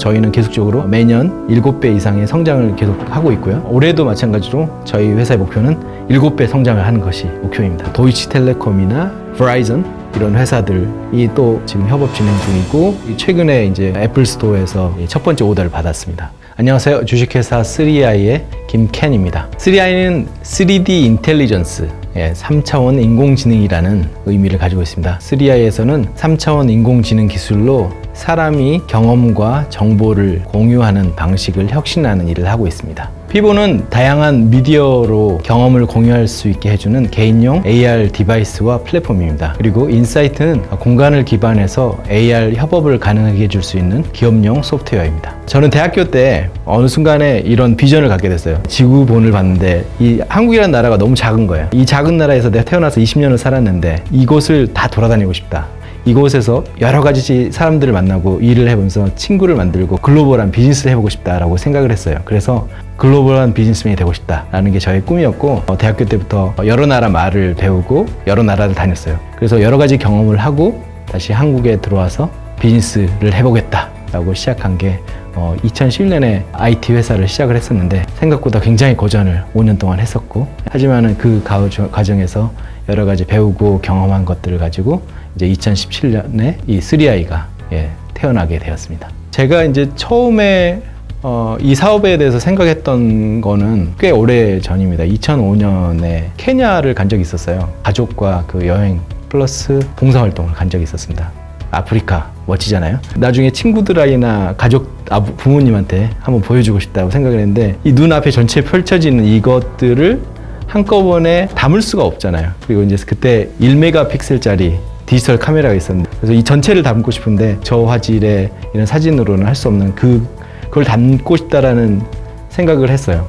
저희는 계속적으로 매년 7배 이상의 성장을 계속하고 있고요. 올해도 마찬가지로 저희 회사의 목표는 7배 성장을 하는 것이 목표입니다. 도이치텔레콤이나 버라이즌 이런 회사들이 또 지금 협업 진행 중이고, 최근에 이제 애플 스토어에서 첫 번째 오더를 받았습니다. 안녕하세요. 주식회사 3i의 김켄입니다. 3i는 3D 인텔리전스, 3차원 인공지능이라는 의미를 가지고 있습니다. 3i에서는 3차원 인공지능 기술로 사람이 경험과 정보를 공유하는 방식을 혁신하는 일을 하고 있습니다. 피보는 다양한 미디어로 경험을 공유할 수 있게 해주는 개인용 AR 디바이스와 플랫폼입니다. 그리고 인사이트는 공간을 기반해서 AR 협업을 가능하게 해줄 수 있는 기업용 소프트웨어입니다. 저는 대학교 때 어느 순간에 이런 비전을 갖게 됐어요. 지구본을 봤는데 이 한국이라는 나라가 너무 작은 거예요. 이 작은 나라에서 내가 태어나서 20년을 살았는데 이곳을 다 돌아다니고 싶다. 이곳에서 여러 가지 사람들을 만나고 일을 해보면서 친구를 만들고 글로벌한 비즈니스를 해보고 싶다라고 생각을 했어요. 그래서 글로벌한 비즈니스맨이 되고 싶다라는 게 저의 꿈이었고, 대학교 때부터 여러 나라 말을 배우고 여러 나라를 다녔어요. 그래서 여러 가지 경험을 하고 다시 한국에 들어와서 비즈니스를 해보겠다라고 시작한 게 2011년에 IT 회사를 시작을 했었는데, 생각보다 굉장히 고전을 5년 동안 했었고, 하지만은 그 과정에서 여러 가지 배우고 경험한 것들을 가지고 이제 2017년에 이 3i가 태어나게 되었습니다. 제가 이제 처음에 이 사업에 대해서 생각했던 거는 꽤 오래 전입니다. 2005년에 케냐를 간 적이 있었어요. 가족과 그 여행 플러스 봉사활동을 간 적이 있었습니다. 아프리카 멋지잖아요. 나중에 친구들이나 가족 부모님한테 한번 보여주고 싶다고 생각을 했는데, 이 눈앞에 전체 펼쳐지는 이것들을 한꺼번에 담을 수가 없잖아요. 그리고 이제 그때 1메가픽셀짜리 디지털 카메라가 있었는데, 그래서 이 전체를 담고 싶은데 저화질의 이런 사진으로는 할 수 없는 그걸 담고 싶다라는 생각을 했어요.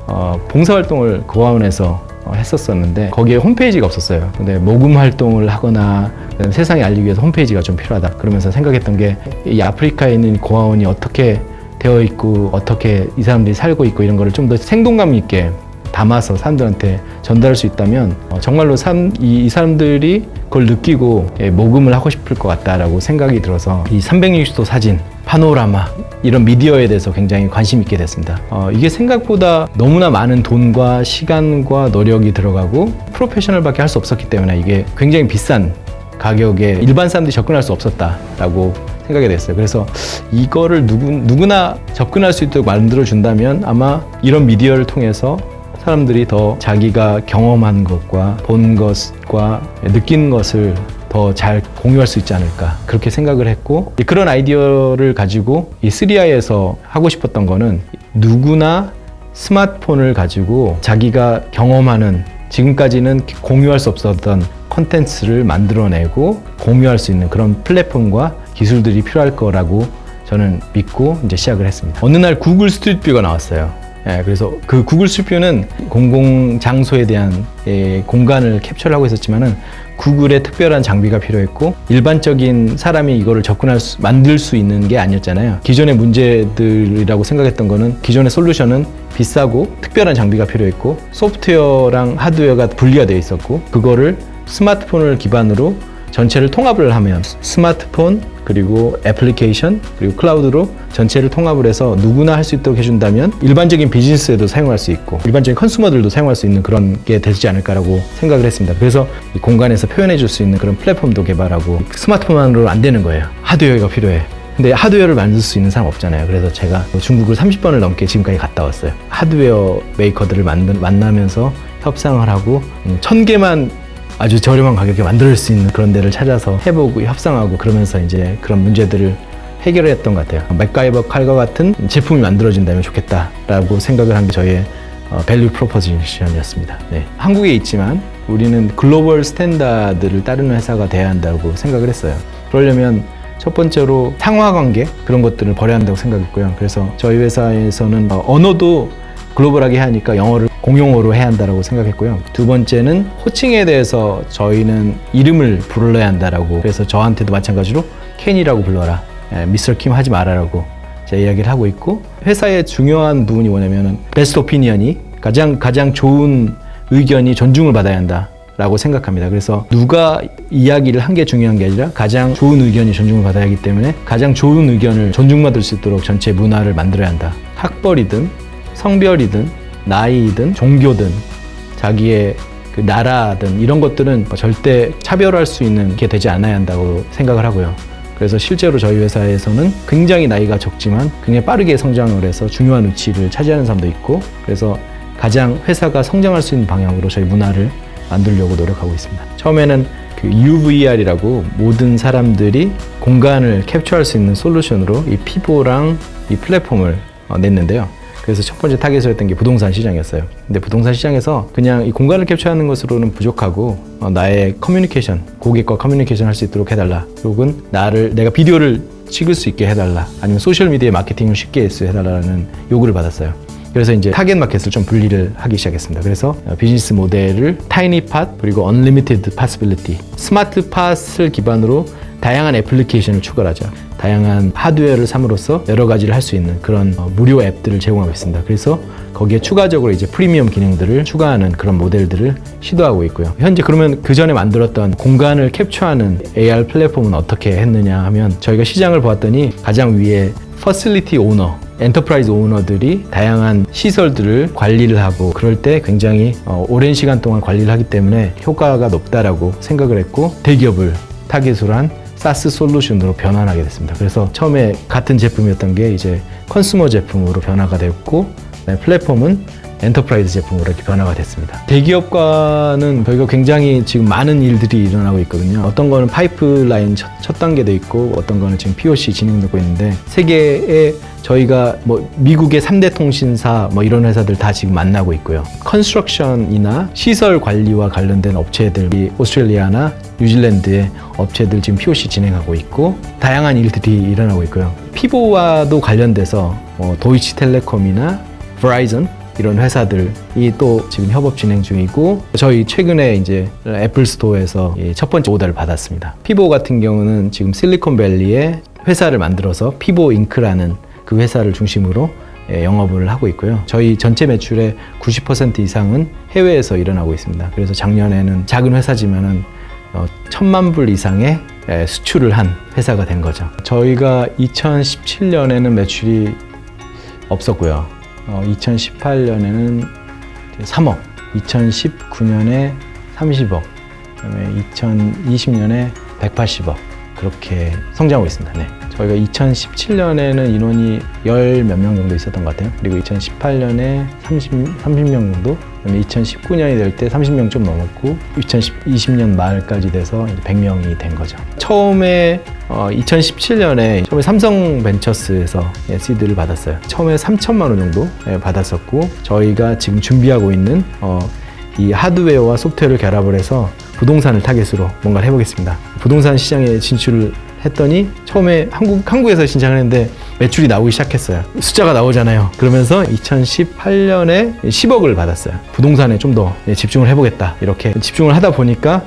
봉사활동을 고아원에서 했었었는데 거기에 홈페이지가 없었어요. 근데 모금 활동을 하거나 세상에 알리기 위해서 홈페이지가 좀 필요하다. 그러면서 생각했던 게, 이 아프리카에 있는 고아원이 어떻게 되어 있고 어떻게 이 사람들이 살고 있고 이런 거를 좀 더 생동감 있게 담아서 사람들한테 전달할 수 있다면 정말로 이 사람들이 그걸 느끼고 모금을 하고 싶을 것 같다라고 생각이 들어서 이 360도 사진, 파노라마 이런 미디어에 대해서 굉장히 관심 있게 됐습니다. 이게 생각보다 너무나 많은 돈과 시간과 노력이 들어가고 프로페셔널밖에 할 수 없었기 때문에 이게 굉장히 비싼 가격에 일반 사람들이 접근할 수 없었다라고 생각이 됐어요. 그래서 이거를 누구나 접근할 수 있도록 만들어준다면 아마 이런 미디어를 통해서 사람들이 더 자기가 경험한 것과 본 것과 느낀 것을 더 잘 공유할 수 있지 않을까, 그렇게 생각을 했고, 그런 아이디어를 가지고 이 3i에서 하고 싶었던 거는 누구나 스마트폰을 가지고 자기가 경험하는, 지금까지는 공유할 수 없었던 컨텐츠를 만들어내고 공유할 수 있는 그런 플랫폼과 기술들이 필요할 거라고 저는 믿고 이제 시작을 했습니다. 어느 날 구글 스트리트뷰가 나왔어요. 그래서 그 구글 스트리트뷰는 공공 장소에 대한 공간을 캡처를 하고 있었지만은 구글에 특별한 장비가 필요했고, 일반적인 사람이 이거를 만들 수 있는 게 아니었잖아요. 기존의 문제들이라고 생각했던 거는, 기존의 솔루션은 비싸고 특별한 장비가 필요했고 소프트웨어랑 하드웨어가 분리가 되어 있었고, 그거를 스마트폰을 기반으로 전체를 통합을 하면 스마트폰 그리고 애플리케이션 그리고 클라우드로 전체를 통합을 해서 누구나 할 수 있도록 해준다면 일반적인 비즈니스에도 사용할 수 있고 일반적인 컨슈머들도 사용할 수 있는 그런 게 되지 않을까라고 생각을 했습니다. 그래서 이 공간에서 표현해 줄 수 있는 그런 플랫폼도 개발하고, 스마트폰만으로 안 되는 거예요. 하드웨어가 필요해. 근데 하드웨어를 만들 수 있는 사람 없잖아요. 그래서 제가 중국을 30번을 넘게 지금까지 갔다 왔어요. 하드웨어 메이커들을 만나면서 협상을 하고 1000개만 아주 저렴한 가격에 만들 수 있는 그런 데를 찾아서 해보고 협상하고, 그러면서 이제 그런 문제들을 해결했던 것 같아요. 맥가이버 칼과 같은 제품이 만들어진다면 좋겠다라고 생각을 한 게 저의 밸류 프로포지션이었습니다. 네. 한국에 있지만 우리는 글로벌 스탠다드를 따르는 회사가 돼야 한다고 생각을 했어요. 그러려면 첫 번째로 상하관계 그런 것들을 버려야 한다고 생각했고요. 그래서 저희 회사에서는 언어도 글로벌하게 하니까 영어를 공용어로 해야 한다고 생각했고요. 두 번째는 호칭에 대해서 저희는 이름을 불러야 한다라고, 그래서 저한테도 마찬가지로 켄이라고 불러라, 미스터 킴 하지 말아라고 제가 이야기를 하고 있고, 회사의 중요한 부분이 뭐냐면은 베스트 오피니언이 가장 좋은 의견이 존중을 받아야 한다 라고 생각합니다. 그래서 누가 이야기를 한 게 중요한 게 아니라 가장 좋은 의견이 존중을 받아야 하기 때문에 가장 좋은 의견을 존중받을 수 있도록 전체 문화를 만들어야 한다. 학벌이든 성별이든 나이든 종교든 자기의 그 나라든 이런 것들은 절대 차별할 수 있는 게 되지 않아야 한다고 생각을 하고요. 그래서 실제로 저희 회사에서는 굉장히 나이가 적지만 굉장히 빠르게 성장을 해서 중요한 위치를 차지하는 사람도 있고, 그래서 가장 회사가 성장할 수 있는 방향으로 저희 문화를 만들려고 노력하고 있습니다. 처음에는 그 UVR이라고 모든 사람들이 공간을 캡처할 수 있는 솔루션으로 이 피보랑 이 플랫폼을 냈는데요. 그래서 첫 번째 타겟이었던 게 부동산 시장이었어요. 근데 부동산 시장에서 그냥 이 공간을 캡처하는 것으로는 부족하고 나의 커뮤니케이션, 고객과 커뮤니케이션 할 수 있도록 해달라. 혹은 내가 비디오를 찍을 수 있게 해달라. 아니면 소셜미디어 마케팅을 쉽게 할 수 해달라는 요구를 받았어요. 그래서 이제 타겟 마켓을 좀 분리를 하기 시작했습니다. 그래서 비즈니스 모델을 타이니 팟 그리고 언리미티드 파시빌리티, 스마트 팟을 기반으로 다양한 애플리케이션을 추가하죠. 다양한 하드웨어를 삼으로써 여러 가지를 할 수 있는 그런 무료 앱들을 제공하고 있습니다. 그래서 거기에 추가적으로 이제 프리미엄 기능들을 추가하는 그런 모델들을 시도하고 있고요. 현재 그러면 그 전에 만들었던 공간을 캡처하는 AR 플랫폼은 어떻게 했느냐 하면, 저희가 시장을 보았더니 가장 위에 퍼실리티 오너, 엔터프라이즈 오너들이 다양한 시설들을 관리를 하고 그럴 때 굉장히 오랜 시간 동안 관리를 하기 때문에 효과가 높다라고 생각을 했고, 대기업을 타깃으로 한 사스 솔루션으로 변환하게 됐습니다. 그래서 처음에 같은 제품이었던 게 이제 컨슈머 제품으로 변화가 됐고, 플랫폼은 엔터프라이즈 제품으로 이렇게 변화가 됐습니다. 대기업과는 저희가 굉장히 지금 많은 일들이 일어나고 있거든요. 어떤 거는 파이프라인 첫 단계도 있고, 어떤 거는 지금 POC 진행되고 있는데, 세계에 저희가 미국의 3대 통신사 이런 회사들 다 지금 만나고 있고요. 컨스트럭션이나 시설 관리와 관련된 업체들이 오스트레일리아나 뉴질랜드의 업체들 지금 POC 진행하고 있고, 다양한 일들이 일어나고 있고요. 피보와도 관련돼서 도이치텔레콤이나 버라이전 이런 회사들이 또 지금 협업 진행 중이고, 저희 최근에 이제 애플 스토어에서 첫 번째 오더를 받았습니다. 피보 같은 경우는 지금 실리콘밸리에 회사를 만들어서 피보 잉크라는 그 회사를 중심으로 영업을 하고 있고요. 저희 전체 매출의 90% 이상은 해외에서 일어나고 있습니다. 그래서 작년에는 작은 회사지만은 1,000만 불 이상의 수출을 한 회사가 된 거죠. 저희가 2017년에는 매출이 없었고요. 2018년에는 3억, 2019년에 30억, 그다음에 2020년에 180억 그렇게 성장하고 있습니다. 네. 저희가 2017년에는 인원이 10몇 명 정도 있었던 것 같아요. 그리고 2018년에 30명 정도, 그다음에 2019년이 될 때 30명 좀 넘었고, 2020년 말까지 돼서 100명이 된 거죠. 처음에 2017년에 삼성 벤처스에서 시드를 받았어요. 처음에 3천만 원 정도 받았었고, 저희가 지금 준비하고 있는 이 하드웨어와 소프트웨어를 결합을 해서 부동산을 타겟으로 뭔가를 해보겠습니다. 부동산 시장에 진출을 했더니 처음에 한국에서 신청을 했는데 매출이 나오기 시작했어요. 숫자가 나오잖아요. 그러면서 2018년에 10억을 받았어요. 부동산에 좀 더 집중을 해보겠다. 이렇게 집중을 하다 보니까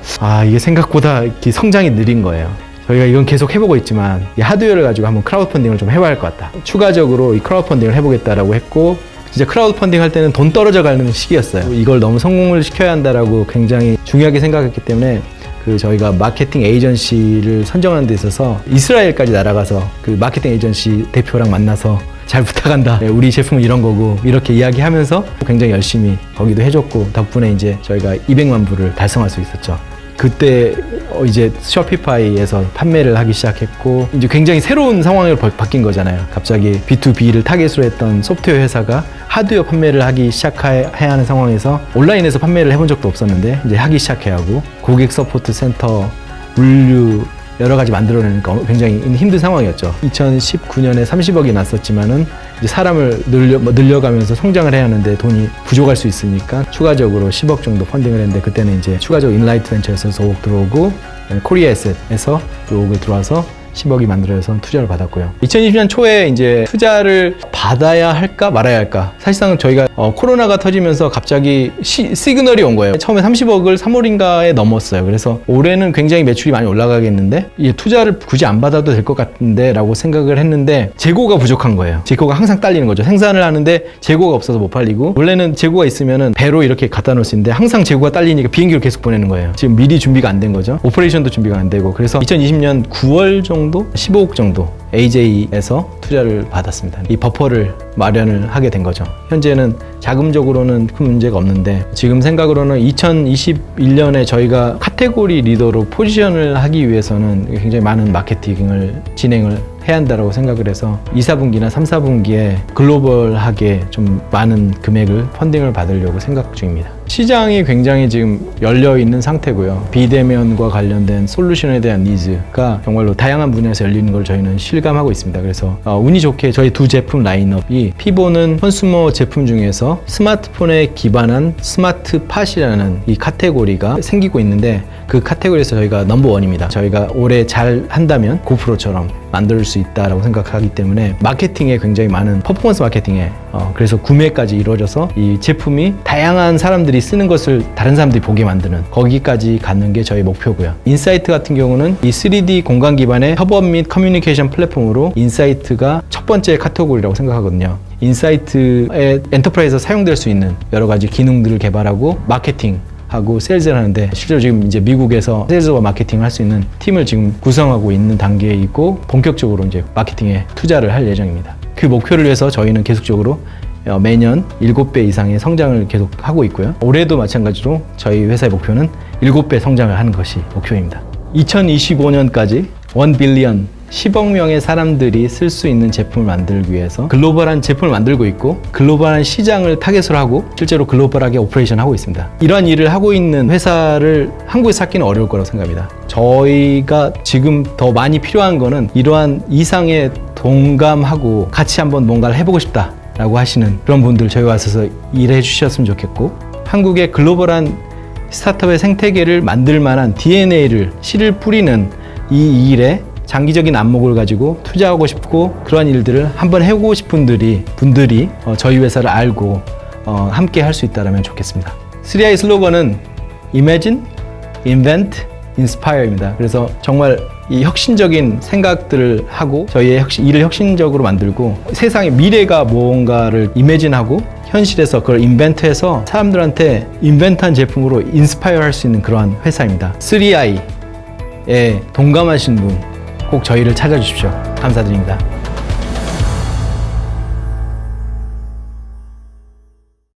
이게 생각보다 이렇게 성장이 느린 거예요. 저희가 이건 계속 해보고 있지만 이 하드웨어를 가지고 한번 크라우드 펀딩을 좀 해봐야 할 것 같다. 추가적으로 이 크라우드 펀딩을 해보겠다라고 했고, 진짜 크라우드 펀딩 할 때는 돈 떨어져 가는 시기였어요. 이걸 너무 성공을 시켜야 한다라고 굉장히 중요하게 생각했기 때문에 저희가 마케팅 에이전시를 선정하는 데 있어서 이스라엘까지 날아가서 그 마케팅 에이전시 대표랑 만나서 잘 부탁한다. 우리 제품은 이런 거고 이렇게 이야기하면서 굉장히 열심히 거기도 해줬고, 덕분에 이제 저희가 200만 불을 달성할 수 있었죠. 그때 이제 쇼피파이에서 판매를 하기 시작했고, 이제 굉장히 새로운 상황으로 바뀐 거잖아요. 갑자기 B2B를 타겟으로 했던 소프트웨어 회사가 하드웨어 판매를 하기 시작해야 하는 상황에서 온라인에서 판매를 해본 적도 없었는데 이제 하기 시작해야 하고, 고객 서포트 센터, 물류 여러 가지 만들어내니까 굉장히 힘든 상황이었죠. 2019년에 30억이 났었지만은 이제 사람을 늘려가면서 성장을 해야 하는데 돈이 부족할 수 있으니까 추가적으로 10억 정도 펀딩을 했는데, 그때는 이제 추가적으로 인라이트 벤처에서 5억 들어오고, 코리아 에셋에서 5억을 들어와서 10억이 만들어져서 투자를 받았고요. 2020년 초에 이제 투자를 받아야 할까 말아야 할까. 사실상 저희가 코로나가 터지면서 갑자기 시그널이 온 거예요. 처음에 30억을 3월인가에 넘었어요. 그래서 올해는 굉장히 매출이 많이 올라가겠는데 이 투자를 굳이 안 받아도 될 것 같은데 라고 생각을 했는데 재고가 부족한 거예요. 재고가 항상 딸리는 거죠. 생산을 하는데 재고가 없어서 못 팔리고, 원래는 재고가 있으면은 배로 이렇게 갖다 놓을 수 있는데 항상 재고가 딸리니까 비행기로 계속 보내는 거예요. 지금 미리 준비가 안 된 거죠. 오퍼레이션도 준비가 안 되고. 그래서 2020년 9월 정도 15억 정도 AJ에서 투자를 받았습니다. 이 버퍼를 마련을 하게 된 거죠. 현재는 자금적으로는 큰 문제가 없는데, 지금 생각으로는 2021년에 저희가 카테고리 리더로 포지션을 하기 위해서는 굉장히 많은 마케팅을 진행을 해야 한다고 생각을 해서 2, 4분기나 3, 4분기에 글로벌하게 좀 많은 금액을 펀딩을 받으려고 생각 중입니다. 시장이 굉장히 지금 열려있는 상태고요. 비대면과 관련된 솔루션에 대한 니즈가 정말로 다양한 분야에서 열리는 걸 저희는 실감하고 있습니다. 그래서 운이 좋게 저희 두 제품 라인업이, 피보는 컨슈머 제품 중에서 스마트폰에 기반한 스마트팟이라는 이 카테고리가 생기고 있는데, 그 카테고리에서 저희가 넘버원입니다. 저희가 올해 잘 한다면 고프로처럼 만들 수 있다라고 생각하기 때문에 마케팅에 굉장히 많은 퍼포먼스 마케팅에 그래서 구매까지 이루어져서 이 제품이 다양한 사람들이 쓰는 것을 다른 사람들이 보게 만드는, 거기까지 가는 게 저희 목표고요. 인사이트 같은 경우는 이 3D 공간 기반의 협업 및 커뮤니케이션 플랫폼으로 인사이트가 첫 번째 카테고리라고 생각하거든요. 인사이트에 엔터프라이즈에서 사용될 수 있는 여러 가지 기능들을 개발하고 마케팅 하고 세일즈를 하는데, 실제로 지금 이제 미국에서 세일즈와 마케팅을 할 수 있는 팀을 지금 구성하고 있는 단계에 있고, 본격적으로 이제 마케팅에 투자를 할 예정입니다. 그 목표를 위해서 저희는 계속적으로 매년 7배 이상의 성장을 계속 하고 있고요. 올해도 마찬가지로 저희 회사의 목표는 7배 성장을 하는 것이 목표입니다. 2025년까지 1 빌리언 10억 명의 사람들이 쓸 수 있는 제품을 만들기 위해서 글로벌한 제품을 만들고 있고, 글로벌한 시장을 타겟으로 하고 실제로 글로벌하게 오퍼레이션 하고 있습니다. 이러한 일을 하고 있는 회사를 한국에서 찾기는 어려울 거라고 생각합니다. 저희가 지금 더 많이 필요한 거는 이러한 이상에 동감하고 같이 한번 뭔가를 해보고 싶다 라고 하시는 그런 분들 저희 와서 일해 주셨으면 좋겠고, 한국의 글로벌한 스타트업의 생태계를 만들 만한 DNA를 씨를 뿌리는 이 일에 장기적인 안목을 가지고 투자하고 싶고, 그러한 일들을 한번 해보고 싶은 분들이 저희 회사를 알고 함께 할 수 있다면 좋겠습니다. 3i 슬로건은 Imagine, Invent, Inspire입니다. 그래서 정말 이 혁신적인 생각들을 하고 저희의 일을 혁신적으로 만들고, 세상의 미래가 뭔가를 이매진하고 현실에서 그걸 인벤트해서 사람들한테 인벤트한 제품으로 인스파이어 할 수 있는 그러한 회사입니다. 3i에 동감하신 분 꼭 저희를 찾아주십시오. 감사드립니다.